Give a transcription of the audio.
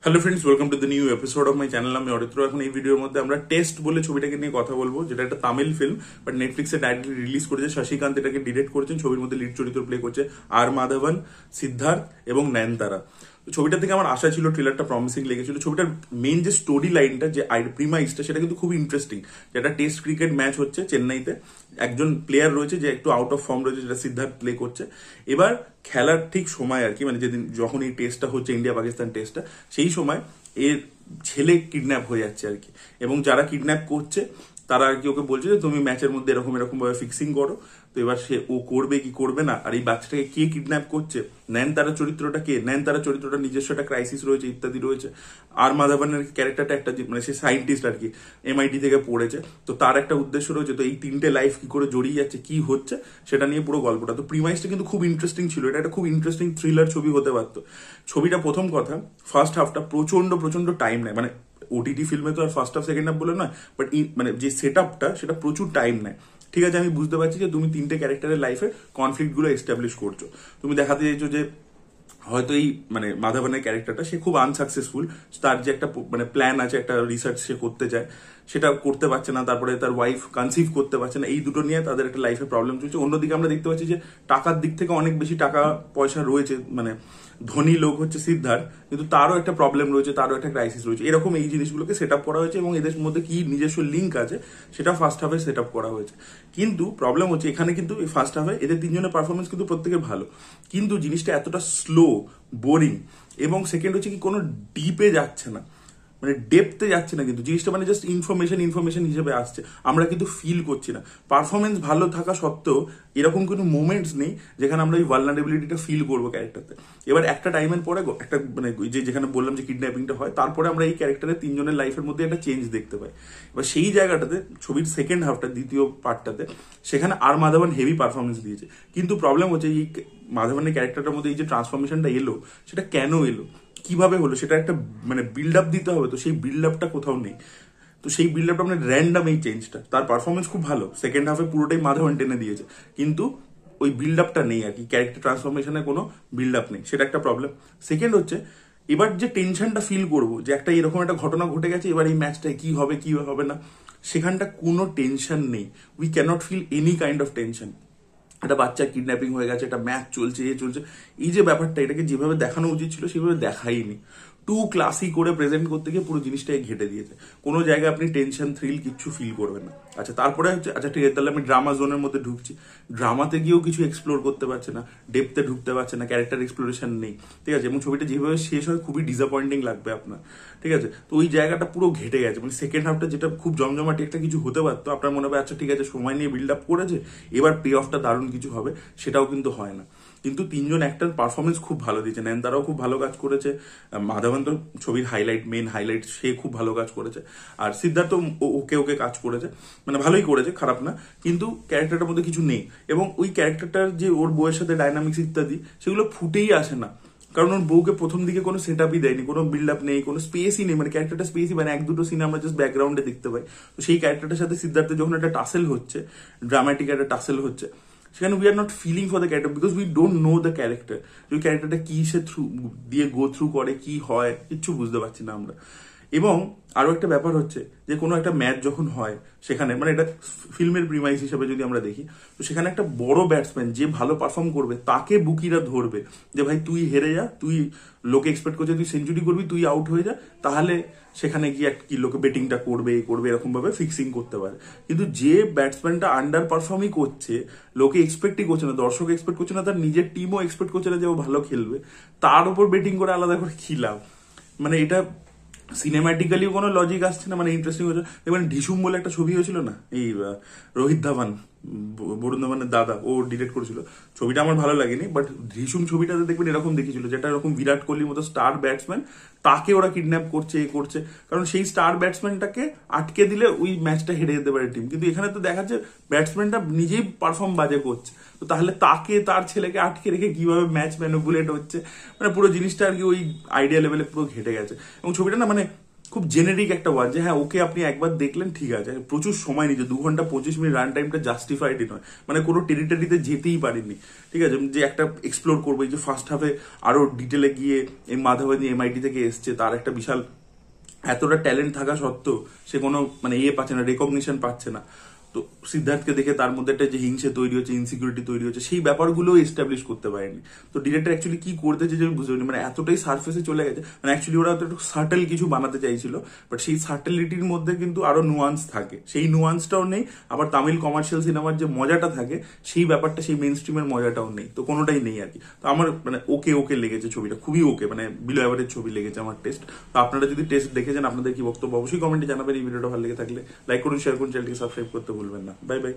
Hello friends, welcome to the new episode of my channel. আমি অরিত্র। এখন এই ভিডিওর মধ্যে আমরা টেস্ট বলে ছবিটাকে নিয়ে কথা বলবো, যেটা একটা তামিল ফিল্ম, বাট নেটফ্লিক্সে ডাইরেক্টলি রিলিজ করেছে। শশীকান্ত এটাকে ডিরেক্ট করেছেন। ছবির মধ্যে লিড চরিত্র প্লে করছে আর মাধবন, সিদ্ধার্থ এবং নয়নতারা। ছবিটা থেকে আমার আশা ছিল, ট্রেলারটা প্রমিসিং লেগেছিল। ছবিটার মেইন যে স্টোরি লাইনটা, যে প্রিমাইসটা, সেটা কিন্তু খুব ইন্টারেস্টিং। যেটা টেস্ট ক্রিকেট ম্যাচ হচ্ছে চেন্নাইতে, একজন প্লেয়ার রয়েছে যে একটু আউট অফ ফর্ম রয়েছে, যেটা সিদ্ধার্থ প্লে করছে। এবার খেলার ঠিক সময় আর কি, মানে যেদিন যখন এই টেস্টটা হচ্ছে, ইন্ডিয়া পাকিস্তান টেস্টটা, সেই সময় এর ছেলে কিডন্যাপ হয়ে যাচ্ছে আর কি। এবং যারা কিডন্যাপ করছে তারা আর কি ওকে বলছে যে তুমি ম্যাচের মধ্যে এরকম এরকম ভাবে ফিক্সিং করো। তো এবার সে ও করবে কি করবে না, আর এই বাচ্চাটাকে কে কিডন্যাপ করছে, নয়নতারা চরিত্রটা কে, নয়নতারা চরিত্রটা নিজস্ব একটা ক্রাইসিস রয়েছে, ইত্যাদি রয়েছে। আর মাধবনের ক্যারেক্টারটা একটা মানে সে সাইন্টিস্ট আর কি, MIT থেকে পড়েছে, তো তার একটা উদ্দেশ্য রয়েছে। তো এই তিনটে লাইফ কি করে জড়িয়ে যাচ্ছে, কি হচ্ছে, সেটা নিয়ে পুরো গল্পটা। তো প্রিমাইসটা কিন্তু খুব ইন্টারেস্টিং ছিল। এটা একটা খুব ইন্টারেস্টিং থ্রিলার ছবি হতে পারতো। ছবিটা প্রথম কথা, ফার্স্ট হাফটা প্রচন্ড টাইম নেয়। মানে OTT ফিল্মে তো আর ফার্স্ট হাফ সেকেন্ড হাফ বলে নয়, বাট মানে যে সেট আপটা, সেটা প্রচুর টাইম নেয়। ঠিক আছে, আমি বুঝতে পারছি যে তুমি তিনটে ক্যারেক্টারের লাইফে কনফ্লিক্ট গুলো এস্টাবলিশ করছো। তুমি দেখাতে চাইছো যে হয়তো এই মানে মাধবনের ক্যারেক্টারটা সে খুব আনসাকসেসফুল। তার যে একটা মানে প্ল্যান আছে, একটা রিসার্চ সে করতে চায়, সেটা করতে পারছে না। তারপরে তার ওয়াইফ কনসিভ করতে পারছে না। এই দুটো নিয়ে তাদের একটা লাইফে প্রবলেম চলছে। অন্যদিকে আমরা দেখতে পাচ্ছি যে টাকার দিক থেকে অনেক বেশি টাকা পয়সা রয়েছে, মানে ধনী লোক হচ্ছে সিদ্ধার্থ, কিন্তু তারও একটা প্রবলেম রয়েছে, তারও একটা ক্রাইসিস রয়েছে। এরকম এই জিনিসগুলোকে সেট আপ করা হয়েছে, এবং এদের মধ্যে কি নিজস্ব লিঙ্ক আছে সেটা ফার্স্ট হাফে সেট আপ করা হয়েছে। কিন্তু প্রবলেম হচ্ছে এখানে, কিন্তু এই ফার্স্ট হাফে এদের তিনজনের পারফরমেন্স কিন্তু প্রত্যেকের ভালো, কিন্তু জিনিসটা এতটা স্লো, বোরিং, এবং সেকেন্ড হচ্ছে কি কোনো ডিপে যাচ্ছে না, মানে ডেপতে যাচ্ছে না। কিন্তু জিনিসটা মানে জাস্ট ইনফরমেশন হিসেবে আসছে, আমরা কিন্তু ফিল করছি না। পারফরমেন্স ভালো থাকা সত্ত্বেও এরকম কোনো মোমেন্টস নেই যেখানে আমরা ওই ভালনারেবিলিটিটা ফিল করবো ক্যারেক্টারতে। এবার একটা টাইমের পরে একটা মানে যেখানে বললাম যে কিডন্যাপিংটা হয়, তারপরে আমরা এই ক্যারেক্টারের তিনজনের লাইফের মধ্যে একটা চেঞ্জ দেখতে পাই। এবার সেই জায়গাটাতে ছবির সেকেন্ড হাফটা, দ্বিতীয় পার্টটাতে, সেখানে আর মাধবন হেভি পারফরমেন্স দিয়েছে। কিন্তু প্রবলেম হচ্ছে এই মাধবনের ক্যারেক্টারটার মধ্যে এই যে ট্রান্সফরমেশনটা এলো, সেটা কেন এলো, কিভাবে হলো, সেটা একটা মানে বিল্ড আপ দিতে হবে। তো সেই বিল্ড আপটা কোথাও নেই। তো সেই বিল্ড আপটা মানে র্যান্ডাম এই চেঞ্জটা। তার পারফরমেন্স খুব ভালো, সেকেন্ড হাফে পুরোটাই মাধবন টেনে দিয়েছে, কিন্তু ওই বিল্ড আপটা নেই আর কি। ক্যারেক্টার ট্রান্সফরমেশনের কোনো বিল্ড আপ নেই, সেটা একটা প্রবলেম। সেকেন্ড হচ্ছে, এবার যে টেনশনটা ফিল করবো যে একটা এরকম একটা ঘটনা ঘটে গেছে, এবার এই ম্যাচটায় কি হবে কি হবে না, সেখানটা কোনো টেনশন নেই। We can't feel any kind of tension. একটা বাচ্চা কিডন্যাপিং হয়ে গেছে, একটা ম্যাচ চলছে, চলছে, এই যে ব্যাপারটা, এটাকে যেভাবে দেখানো উচিত ছিল সেভাবে দেখাইনি। টু ক্লাসি করে প্রেজেন্ট করতে গিয়ে পুরো জিনিসটাই ঘেটে দিয়েছে। কোনো জায়গায় আপনি টেনশন থ্রিল কিচ্ছু ফিল করবেন না। আচ্ছা, তারপরে হচ্ছে, আচ্ছা ঠিক আছে, তাহলে আমি ড্রামা জোনের মধ্যে ঢুকছি। ড্রামাতে গিয়েও কিছু এক্সপ্লোর করতে পারছে না, ডেপতে ঢুকতে পারছে না, ক্যারেক্টার এক্সপ্লোরেশন নেই। ঠিক আছে, এবং ছবিটা যেভাবে শেষ হয় খুবই ডিসঅ্যাপয়েন্টিং লাগবে আপনার। ঠিক আছে, তো ওই জায়গাটা পুরো ঘেটে গেছে। মানে সেকেন্ড হাফটা যেটা খুব জমজমাটি একটা কিছু হতে পারতো, আপনার মনে হবে আচ্ছা ঠিক আছে, সময় নিয়ে বিল্ড আপ করেছে, এবার পে অফটা দারুণ কিছু হবে, সেটাও কিন্তু হয় না। কিন্তু তিনজন অ্যাক্টর পারফরমেন্স খুব ভালো দিয়েছে। নয়নতারাও খুব ভালো কাজ করেছে, মাধবন তো ছবির হাইলাইট, মেন হাইলাইট, সে খুব ভালো কাজ করেছে, আর সিদ্ধার্থ ওকে ওকে কাজ করেছে, মানে ভালোই করেছে, খারাপ না। কিন্তু ক্যারেক্টারটার মধ্যে কিছু নেই, এবং ওই ক্যারেক্টারটার যে ওর বউয়ের সাথে ডাইনামিক্স ইত্যাদি, সেগুলো ফুটেই আসে না। কারণ ওর বউকে প্রথম দিকে কোনো সেট আপই দেয়নি, কোনো বিল্ড আপ নেই, কোনো স্পেসই নেই। মানে ক্যারেক্টারটা স্পেসই, মানে এক দুটো সিনে আমরা জাস্ট ব্যাকগ্রাউন্ডে দেখতে পাই। তো সেই ক্যারেক্টারটার সাথে সিদ্ধার্থের যখন একটা টাসেল হচ্ছে, ড্রামাটিক একটা টাসেল হচ্ছে, সেখানে we are not feeling for the character, because we don't know the character. ওই ক্যারেক্টারটা কি সে থ্রু দিয়ে গো থ্রু করে, কি হয়, কিচ্ছু বুঝতে পারছি না আমরা। এবং আরো একটা ব্যাপার হচ্ছে যে কোনো একটা ম্যাচ যখন হয়, সেখানে মানে এটা ফিল্মের প্রিমাইস হিসেবে যদি আমরা দেখি, তো সেখানে একটা বড় ব্যাটসম্যান যে ভালো পারফর্ম করবে তাকে বুকিরা ধরবে যে ভাই তুই হেরে যা, তুই লোকে এক্সপেক্ট করছে তুই সেঞ্চুরি করবি, তুই আউট হয়ে যা, তাহলে সেখানে গিয়ে কি লোকে বেটিংটা করবে এরকম ভাবে ফিক্সিং করতে পারে। কিন্তু যে ব্যাটসম্যানটা আন্ডার পারফর্মই করছে, লোকে এক্সপেক্টই করছে না, দর্শক এক্সপেক্ট করছে না, তার নিজের টিমও এক্সপেক্ট করছে না যে ও ভালো খেলবে, তার উপর বেটিং করে আলাদা করে কি লাভ? মানে এটা সিনেমাটিক্যালিও কোনো লজিক আসছে না। মানে ইন্টারেস্টিং হচ্ছে, দেখবেন ঢিসুম বলে একটা ছবি হয়েছিল না, এই রোহিত ধাওয়ান, বরুণ ধাওয়ানের দাদা, ও ডিরেক্ট করেছিল। ছবিটা আমার ভালো লাগেনি, বাট ঢিসুম ছবিটাতে দেখবেন এরকম দেখিয়েছিল, যেটা এরকম বিরাট কোহলির মতো স্টার ব্যাটসম্যান, তাকে ওরা কিডন্যাপ করছে, করছে, কারণ সেই স্টার ব্যাটসম্যানটাকে আটকে দিলে ওই ম্যাচটা হেরে যেতে পারে টিম। কিন্তু এখানে তো দেখাচ্ছে ব্যাটসম্যানটা নিজেই পারফর্ম বাজে করছে, তো তাহলে তাকে, তার ছেলেকে আটকে রেখে কিভাবে ম্যাচ ম্যানুপুলেট হচ্ছে, মানে পুরো জিনিসটা আর কি ওই আইডিয়া লেভেলে পুরো ঘেটে গেছে। এবং ছবিটা না মানে খুব জেনেরিক একটা ওয়াচ, যে হ্যাঁ ওকে আপনি একবার দেখলেন ঠিক আছে, প্রচুর সময় নিচ্ছে, 2 ঘন্টা 25 মিনিট রান টাইমটা জাস্টিফাইডই নয়, মানে কোনো টেরিটরিতে যেতেই পারিনি, ঠিক আছে, যে একটা এক্সপ্লোর করবো, এই যে ফার্স্ট হাফে আরো ডিটেলে গিয়ে এই মাধবানী MIT থেকে এসছে, তার একটা বিশাল এতটা ট্যালেন্ট থাকা সত্ত্বেও সে কোনো মানে পাচ্ছে না, রেকগনিশন পাচ্ছে না। তো সিদ্ধার্থকে দেখে তার মধ্যে একটা যে হিংসে তৈরি হচ্ছে, ইনসিকিউরিটি তৈরি হচ্ছে, সেই ব্যাপারগুলো এস্টাবলিশ করতে পারেনি। তো ডিরেক্টর অ্যাকচুয়ালি কি করতে চেয়েছে আমি বুঝতে পারিনি, মানে এতটাই সার্ফেসে চলে গেছে, মানে অ্যাকচুয়ালি ওরা তো একটু সার্টেল কিছু বানাতে চাইছিল, বাট সেই সার্টেলিটির মধ্যে কিন্তু আরো নুয়ান্স থাকে, সেই নুয়ান্সটাও নেই। আবার তামিল কমার্শিয়াল সিনেমার যে মজাটা থাকে সেই ব্যাপারটা, সেই মেইন স্ট্রিমের মজাটাও নেই, তো কোনোটাই নেই আর কি। তো আমার মানে ওকে ওকে লেগেছে ছবিটা, খুবই ওকে, মানে বিলো অ্যাভারেজ ছবি লেগেছে আমার টেস্ট। তো আপনারা যদি টেস্ট দেখেছেন, আপনাদের কি বক্তব্য অবশ্যই কমেন্টে জানাবেন। এই ভিডিওটা ভালো লেগে থাকলে লাইক করুন, শেয়ার করুন, চ্যানেলটিকে সাবস্ক্রাইব করতে ভুলবেন না। Bye bye.